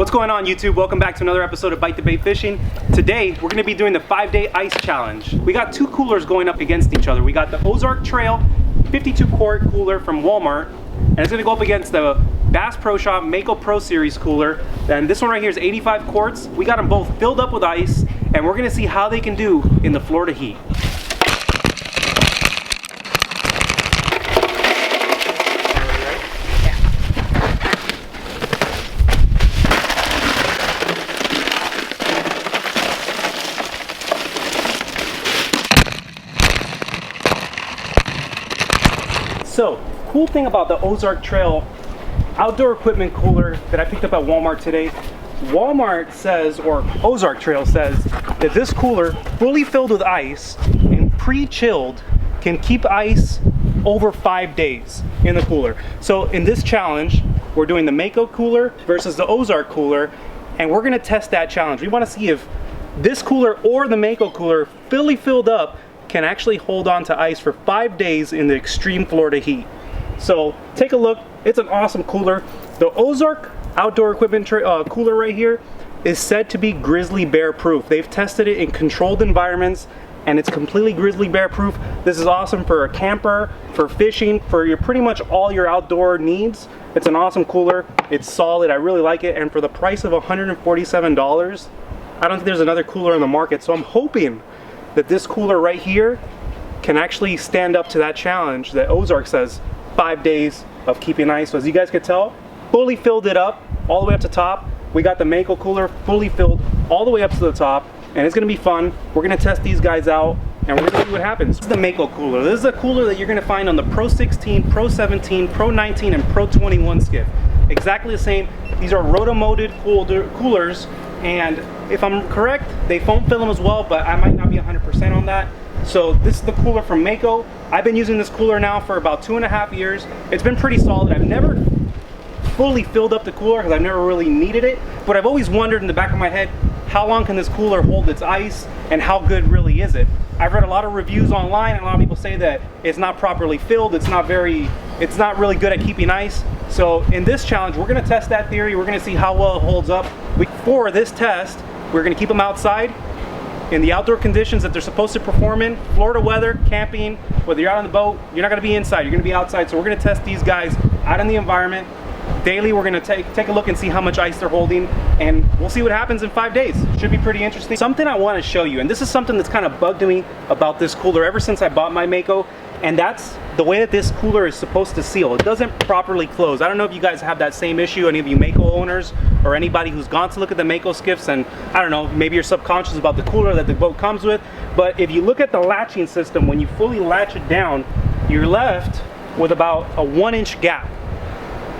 What's going on, YouTube? Welcome back to another episode of Bite the Bait Fishing. Today, we're gonna be doing the 5-day ice challenge. We got two coolers going up against each other. We got the Ozark Trail 52 quart cooler from Walmart, and it's gonna go up against the Bass Pro Shop Mako Pro Series cooler. And this one right here is 85 quarts. We got them both filled up with ice, and we're gonna see how they can do in the Florida heat. So, cool thing about the Ozark Trail outdoor equipment cooler that I picked up at Walmart today, Walmart says, or Ozark Trail says, that this cooler, fully filled with ice and pre-chilled, can keep ice over 5 days in the cooler. So in this challenge, we're doing the Mako cooler versus the Ozark cooler, and we're gonna test that challenge. We wanna see if this cooler or the Mako cooler, fully filled up, can actually hold on to ice for 5 days in the extreme Florida heat. So take a look. It's an awesome cooler. The Ozark outdoor equipment cooler right here is said to be grizzly bear proof. They've tested it in controlled environments and it's completely grizzly bear proof. This is awesome for a camper, for fishing, for your pretty much all your outdoor needs. It's an awesome cooler. It's solid. I really like it. And for the price of $147, I don't think there's another cooler in the market. So I'm hoping that this cooler right here can actually stand up to that challenge that Ozark says 5 days of keeping ice. So as you guys can tell, fully filled it up all the way up to top. We got the Mako cooler fully filled all the way up to the top, and it's gonna be fun. We're gonna test these guys out and we're gonna see what happens. This is the Mako cooler. This is a cooler that you're gonna find on the Pro 16, Pro 17, Pro 19, and Pro 21 skiff. Exactly the same. These are roto-molded coolers, and if I'm correct, they foam fill them as well, but I might not be 100% on that. So this is the cooler from Mako. I've been using this cooler now for about 2.5 years. It's been pretty solid. I've never fully filled up the cooler because I've never really needed it, but I've always wondered in the back of my head, how long can this cooler hold its ice and how good really is it? I've read a lot of reviews online and a lot of people say that it's not properly filled, it's not really good at keeping ice. So in this challenge, we're gonna test that theory. We're gonna see how well it holds up. For this test, we're gonna keep them outside in the outdoor conditions that they're supposed to perform in. Florida weather, camping, whether you're out on the boat, you're not gonna be inside, you're gonna be outside. So we're gonna test these guys out in the environment. Daily, we're gonna take a look and see how much ice they're holding, and we'll see what happens in 5 days. Should be pretty interesting. Something I wanna show you, and this is something that's kind of bugged me about this cooler ever since I bought my Mako, and that's the way that this cooler is supposed to seal. It doesn't properly close. I don't know if you guys have that same issue, any of you Mako owners, or anybody who's gone to look at the Mako skiffs, and I don't know, maybe you're subconscious about the cooler that the boat comes with, but if you look at the latching system, when you fully latch it down, you're left with about a 1-inch gap.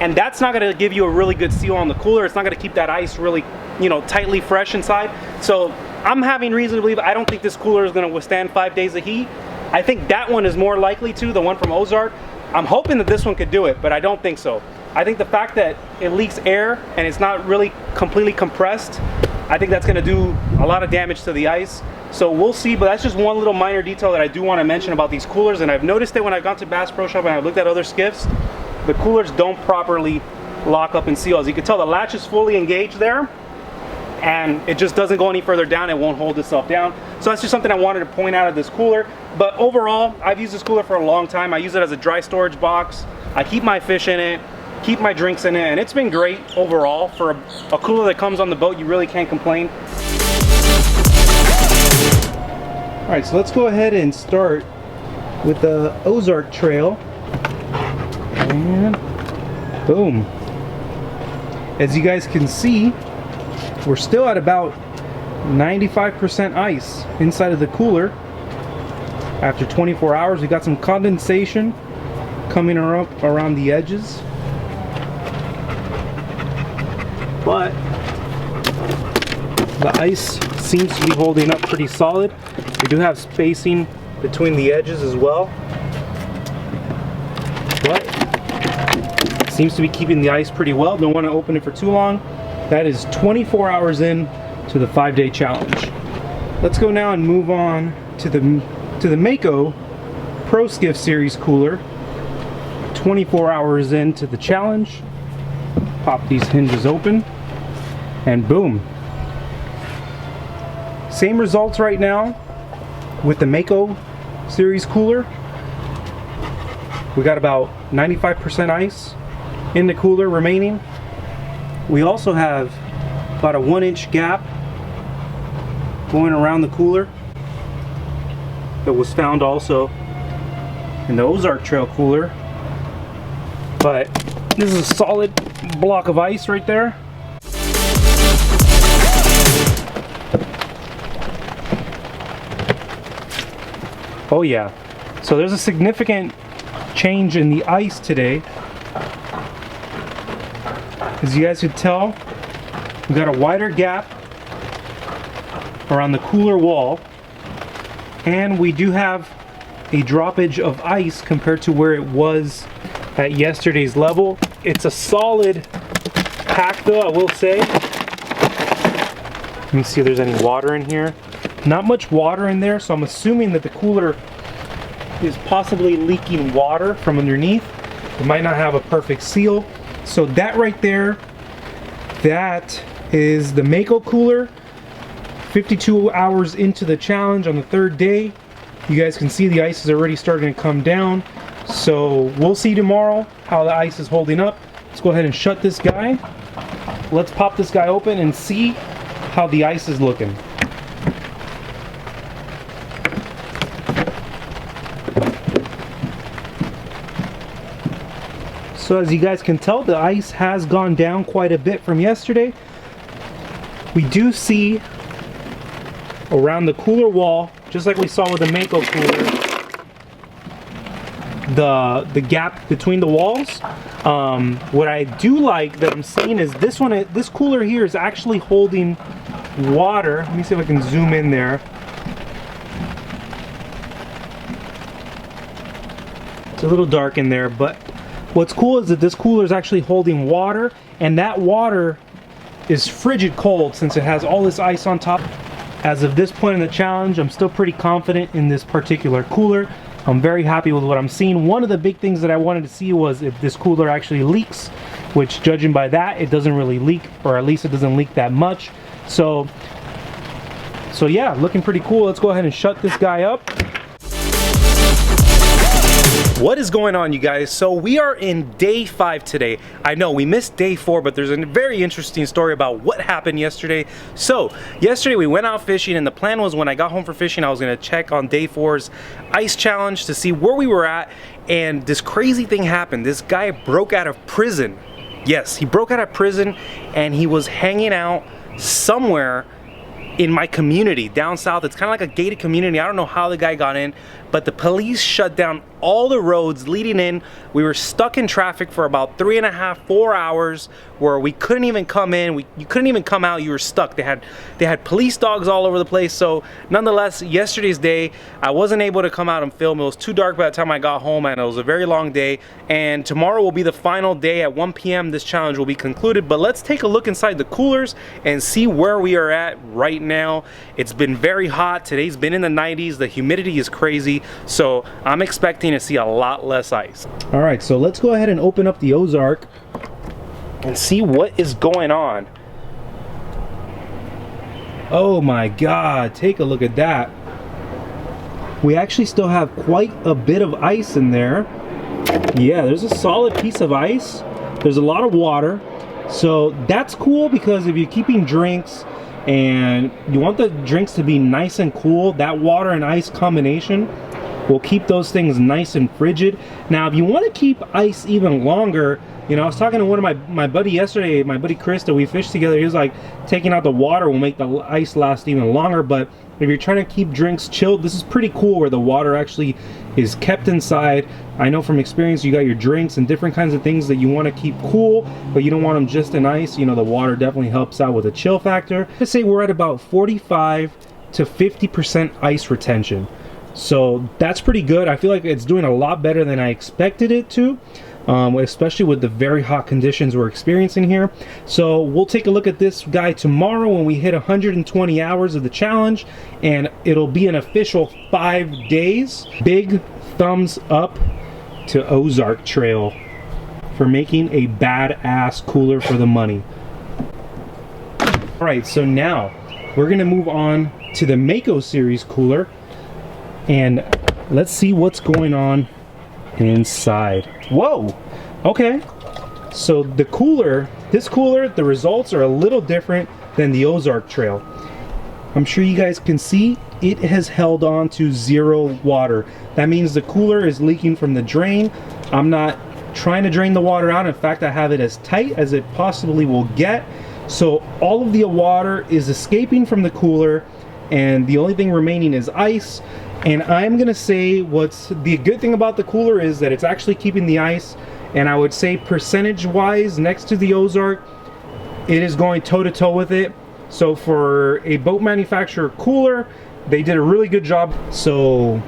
And that's not gonna give you a really good seal on the cooler. It's not gonna keep that ice really, tightly fresh inside. So I'm having reason to believe I don't think this cooler is gonna withstand 5 days of heat. I think that one is more likely to, the one from Ozark. I'm hoping that this one could do it, but I don't think so. I think the fact that it leaks air and it's not really completely compressed, I think that's gonna do a lot of damage to the ice. So we'll see, but that's just one little minor detail that I do wanna mention about these coolers, and I've noticed it when I've gone to Bass Pro Shop and I've looked at other skiffs. The coolers don't properly lock up and seal. As you can tell, the latch is fully engaged there, and it just doesn't go any further down. It won't hold itself down. So that's just something I wanted to point out of this cooler. But overall, I've used this cooler for a long time. I use it as a dry storage box. I keep my fish in it, keep my drinks in it, and it's been great overall. For a cooler that comes on the boat, you really can't complain. All right, so let's go ahead and start with the Ozark Trail. And boom. As you guys can see, we're still at about 95% ice inside of the cooler. After 24 hours, we got some condensation coming up around the edges. But the ice seems to be holding up pretty solid. We do have spacing between the edges as well. But seems to be keeping the ice pretty well. Don't want to open it for too long. That is 24 hours in to the 5-day challenge. Let's go now and move on to the Mako Pro Skiff Series cooler. 24 hours into the challenge. Pop these hinges open. and boom. Same results right now with the Mako series cooler. We got about 95% ice in the cooler remaining. We also have about a 1-inch gap going around the cooler that was found also in the Ozark Trail cooler. But this is a solid block of ice right there. Oh yeah, so there's a significant change in the ice today. As you guys could tell, we got a wider gap around the cooler wall, and we do have a droppage of ice compared to where it was at yesterday's level. It's a solid pack though, I will say. Let me see if there's any water in here. Not much water in there, so I'm assuming that the cooler is possibly leaking water from underneath. It might not have a perfect seal. So that right there, that is the Mako cooler. 52 hours into the challenge on the 3rd day. You guys can see the ice is already starting to come down. So we'll see tomorrow how the ice is holding up. Let's go ahead and shut this guy. Let's pop this guy open and see how the ice is looking. So as you guys can tell, the ice has gone down quite a bit from yesterday. We do see around the cooler wall, just like we saw with the Mako cooler, the gap between the walls. What I do like that I'm seeing is this cooler here is actually holding water. Let me see if I can zoom in there. It's a little dark in there, but what's cool is that this cooler is actually holding water, and that water is frigid cold since it has all this ice on top. As of this point in the challenge, I'm still pretty confident in this particular cooler. I'm very happy with what I'm seeing. One of the big things that I wanted to see was if this cooler actually leaks, which judging by that, it doesn't really leak, or at least it doesn't leak that much. So yeah, looking pretty cool. Let's go ahead and shut this guy up. What is going on, you guys? So we are in day 5 today. I know we missed day 4, but there's a very interesting story about what happened yesterday. So yesterday we went out fishing, and the plan was when I got home from fishing, I was gonna check on day 4's ice challenge to see where we were at. And this crazy thing happened. This guy broke out of prison. Yes, he broke out of prison, and he was hanging out somewhere in my community down south. It's kind of like a gated community. I don't know how the guy got in, but the police shut down all the roads leading in. We were stuck in traffic for about 3.5, 4 hours where we couldn't even come in. You couldn't even come out. You were stuck. They had police dogs all over the place. So nonetheless, yesterday's day, I wasn't able to come out and film. It was too dark by the time I got home, and it was a very long day. And tomorrow will be the final day at 1 p.m. This challenge will be concluded. But let's take a look inside the coolers and see where we are at right now. It's been very hot. Today's been in the 90s. The humidity is crazy. So I'm expecting to see a lot less ice. All right, so let's go ahead and open up the Ozark and see what is going on. Oh my God, take a look at that. We actually still have quite a bit of ice in there. Yeah, there's a solid piece of ice. There's a lot of water. So that's cool, because if you're keeping drinks and you want the drinks to be nice and cool, that water and ice combination will keep those things nice and frigid. Now, if you want to keep ice even longer, you know, I was talking to one of my buddy yesterday, my buddy Chris, that we fished together. He was like, taking out the water will make the ice last even longer. But if you're trying to keep drinks chilled, this is pretty cool where the water actually is kept inside. I know from experience, you got your drinks and different kinds of things that you want to keep cool, but you don't want them just in ice. You know, the water definitely helps out with a chill factor. I'd say we're at about 45 to 50% ice retention. So that's pretty good. I feel like it's doing a lot better than I expected it to, especially with the very hot conditions we're experiencing here. So we'll take a look at this guy tomorrow when we hit 120 hours of the challenge, and it'll be an official 5 days. Big thumbs up to Ozark Trail for making a badass cooler for the money. All right, so now we're gonna move on to the Mako series cooler, and let's see what's going on inside. Whoa, okay. So the cooler, this cooler, the results are a little different than the Ozark Trail. I'm sure you guys can see it has held on to 0 water. That means the cooler is leaking from the drain. I'm not trying to drain the water out. In fact, I have it as tight as it possibly will get. So all of the water is escaping from the cooler, and the only thing remaining is ice. And I'm gonna say what's the good thing about the cooler is that it's actually keeping the ice. And I would say percentage wise, next to the Ozark, it is going toe to toe with it. So for a boat manufacturer cooler, they did a really good job. So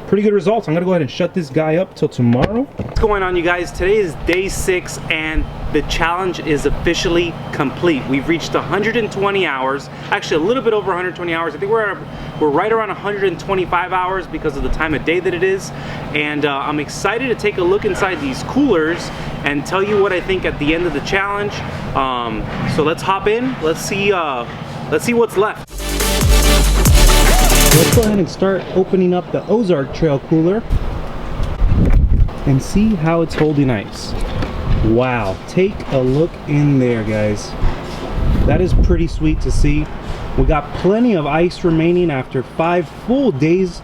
pretty good results. I'm gonna go ahead and shut this guy up till tomorrow. What's going on, you guys? Today is day 6 and the challenge is officially complete. We've reached 120 hours, actually a little bit over 120 hours. I think we're right around 125 hours because of the time of day that it is. And I'm excited to take a look inside these coolers and tell you what I think at the end of the challenge. So let's hop in. Let's see what's left. Let's go ahead and start opening up the Ozark Trail cooler and see how it's holding ice. Wow, take a look in there, guys. That is pretty sweet to see. We got plenty of ice remaining after 5 full days.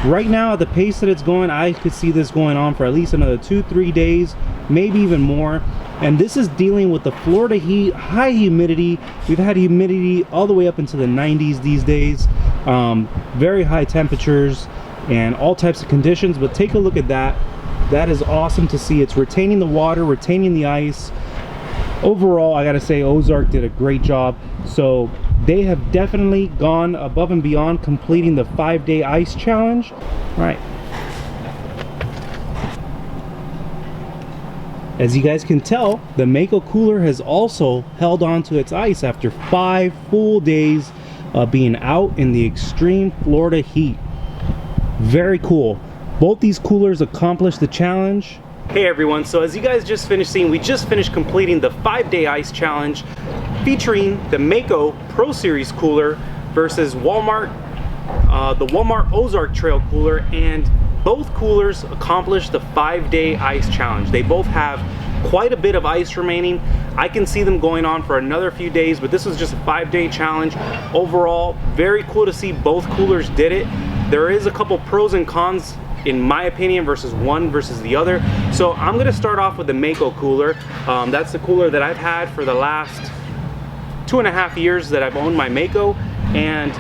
Right now, at the pace that it's going, I could see this going on for at least another 2-3 days, maybe even more. And this is dealing with the Florida heat, high humidity. We've had humidity all the way up into the 90s these days. Very high temperatures and all types of conditions, but take a look at that. That is awesome to see. It's retaining the water, retaining the ice. Overall, I gotta say Ozark did a great job. So they have definitely gone above and beyond completing the 5-day ice challenge. All right. As you guys can tell, the Mako cooler has also held on to its ice after 5 full days of being out in the extreme Florida heat. Very cool. Both these coolers accomplished the challenge. Hey everyone, so as you guys just finished seeing, we just finished completing the 5-day ice challenge featuring the Mako Pro Series cooler versus Walmart, the Walmart Ozark Trail cooler, and both coolers accomplished the 5-day ice challenge. They both have quite a bit of ice remaining. I can see them going on for another few days, but this was just a 5-day challenge. Overall, very cool to see both coolers did it. There is a couple pros and cons in my opinion versus the other. So I'm gonna start off with the Mako cooler. That's the cooler that I've had for the last 2.5 years that I've owned my Mako. And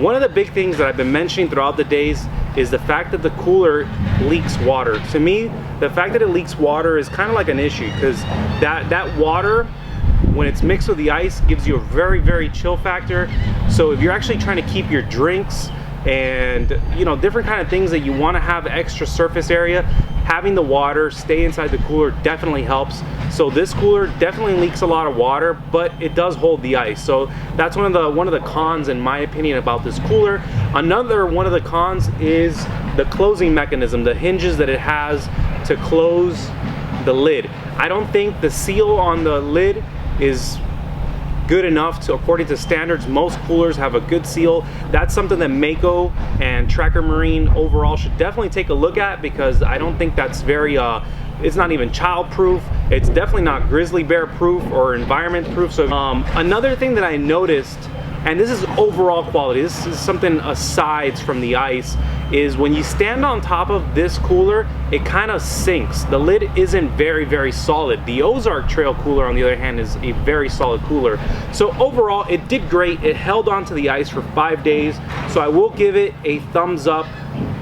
one of the big things that I've been mentioning throughout the days is the fact that the cooler leaks water. To me, the fact that it leaks water is kind of like an issue, because that water, when it's mixed with the ice, gives you a very, very chill factor. So if you're actually trying to keep your drinks and different kind of things that you want to have extra surface area, having the water stay inside the cooler definitely helps. So this cooler definitely leaks a lot of water, but it does hold the ice. So that's one of the cons in my opinion about this cooler. Another one of the cons is the closing mechanism, the hinges that it has to close the lid. I don't think the seal on the lid is good enough to, according to standards. Most coolers have a good seal. That's something that Mako and Tracker Marine overall should definitely take a look at, because I don't think that's very it's not even child proof. It's definitely not grizzly bear proof or environment proof. So another thing that I noticed, and this is overall quality, this is something aside from the ice, is when you stand on top of this cooler, it kind of sinks. The lid isn't very, very solid. The Ozark Trail cooler, on the other hand, is a very solid cooler. So overall, it did great. It held onto the ice for 5 days. So I will give it a thumbs up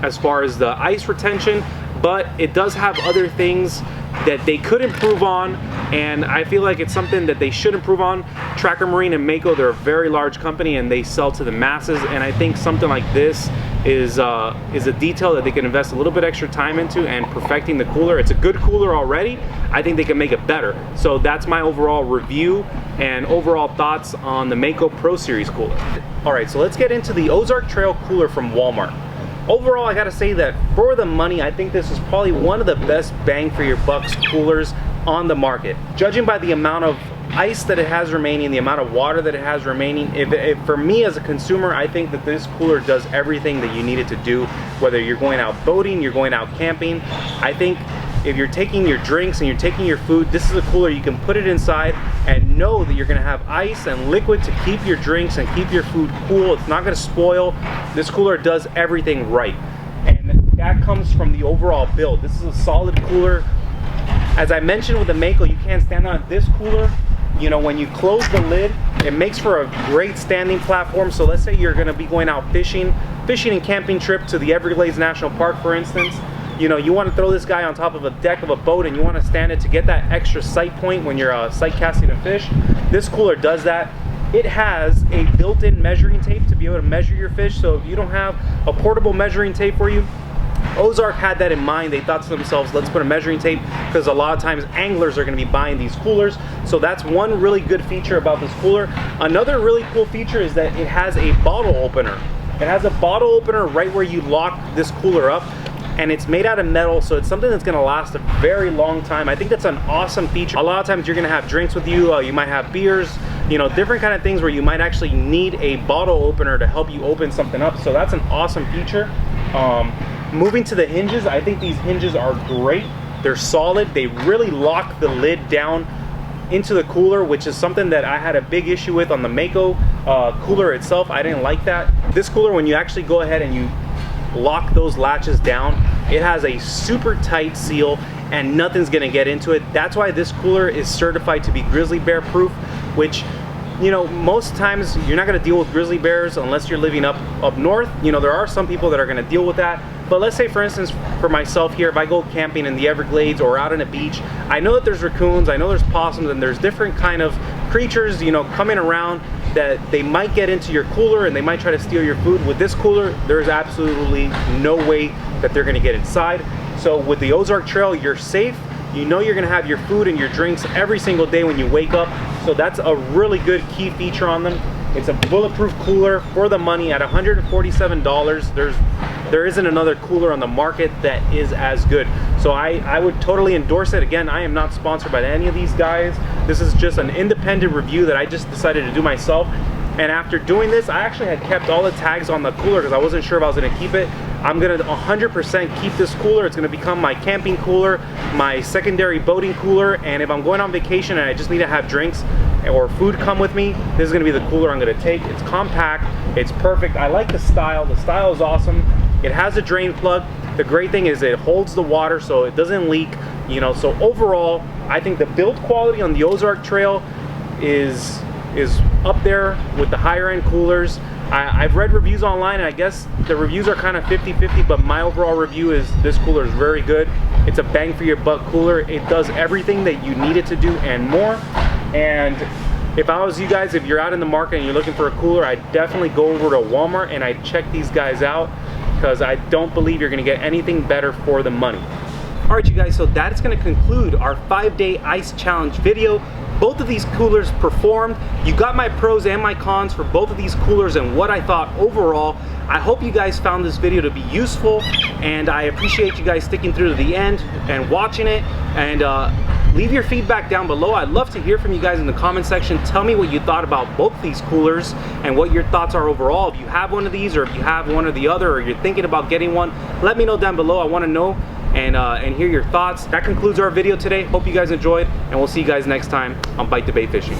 as far as the ice retention, but it does have other things that they could improve on, and I feel like it's something that they should improve on. Tracker Marine and Mako, they're a very large company and they sell to the masses, and I think something like this is a detail that they can invest a little bit extra time into and perfecting the cooler. It's a good cooler already. I think they can make it better. So that's my overall review and overall thoughts on the Mako Pro Series cooler. All right, so let's get into the Ozark Trail cooler from Walmart. Overall, I gotta say that for the money, I think this is probably one of the best bang for your bucks coolers on the market. Judging by the amount of ice that it has remaining, the amount of water that it has remaining, if for me as a consumer, I think that this cooler does everything that you need it to do. Whether you're going out boating, you're going out camping, I think if you're taking your drinks and you're taking your food, this is a cooler you can put it inside and know that you're gonna have ice and liquid to keep your drinks and keep your food cool. It's not gonna spoil. This cooler does everything right. And that comes from the overall build. This is a solid cooler. As I mentioned with the Mako, you can't stand on this cooler. You know, when you close the lid, it makes for a great standing platform. So let's say you're gonna be going out fishing and camping trip to the Everglades National Park, for instance. You know, you want to throw this guy on top of a deck of a boat and you want to stand it to get that extra sight point when you're sight casting a fish. This cooler does that. It has a built-in measuring tape to be able to measure your fish. So if you don't have a portable measuring tape for you, Ozark had that in mind. They thought to themselves, let's put a measuring tape, because a lot of times anglers are going to be buying these coolers. So that's one really good feature about this cooler. Another really cool feature is that it has a bottle opener. It has a bottle opener right where you lock this cooler up, and it's made out of metal, so it's something that's going to last a very long time. I think that's an awesome feature. A lot of times you're going to have drinks with you, you might have beers, you know, different kind of things where you might actually need a bottle opener to help you open something up. So that's an awesome feature. Moving to the hinges, I think these hinges are great. They're solid. They really lock the lid down into the cooler, which is something that I had a big issue with on the Mako cooler itself. I didn't like that. This cooler, when you actually go ahead and you lock those latches down, it has a super tight seal and nothing's gonna get into it. That's why this cooler is certified to be grizzly bear proof, which, you know, most times you're not gonna deal with grizzly bears unless you're living up north. You know, there are some people that are gonna deal with that. But let's say, for instance, for myself here, if I go camping in the Everglades or out on a beach, I know that there's raccoons, I know there's possums, and there's different kind of creatures, you know, coming around that they might get into your cooler and they might try to steal your food. With this cooler, there's absolutely no way that they're gonna get inside. So with the Ozark Trail, you're safe. You know you're gonna have your food and your drinks every single day when you wake up. So that's a really good key feature on them. It's a bulletproof cooler for the money at $147. There isn't another cooler on the market that is as good. So I would totally endorse it. Again, I am not sponsored by any of these guys. This is just an independent review that I just decided to do myself. And after doing this, I actually had kept all the tags on the cooler because I wasn't sure if I was gonna keep it. I'm gonna 100% keep this cooler. It's gonna become my camping cooler, my secondary boating cooler, and if I'm going on vacation and I just need to have drinks or food come with me, this is gonna be the cooler I'm gonna take. It's compact, it's perfect. I like the style is awesome. It has a drain plug. The great thing is it holds the water so it doesn't leak, you know. So overall, I think the build quality on the Ozark Trail is up there with the higher end coolers. I've read reviews online and I guess the reviews are kind of 50-50, but my overall review is this cooler is very good. It's a bang for your buck cooler. It does everything that you need it to do and more. And if I was you guys, if you're out in the market and you're looking for a cooler, I'd definitely go over to Walmart and I'd check these guys out, because I don't believe you're gonna get anything better for the money. All right, you guys, so that is gonna conclude our 5-day ice challenge video. Both of these coolers performed. You got my pros and my cons for both of these coolers and what I thought overall. I hope you guys found this video to be useful, and I appreciate you guys sticking through to the end and watching it. And leave your feedback down below. I'd love to hear from you guys in the comment section. Tell me what you thought about both these coolers and what your thoughts are overall. If you have one of these, or if you have one or the other, or you're thinking about getting one, let me know down below. I want to know and hear your thoughts. That concludes our video today. Hope you guys enjoyed, and we'll see you guys next time on Bite the Bait Fishing.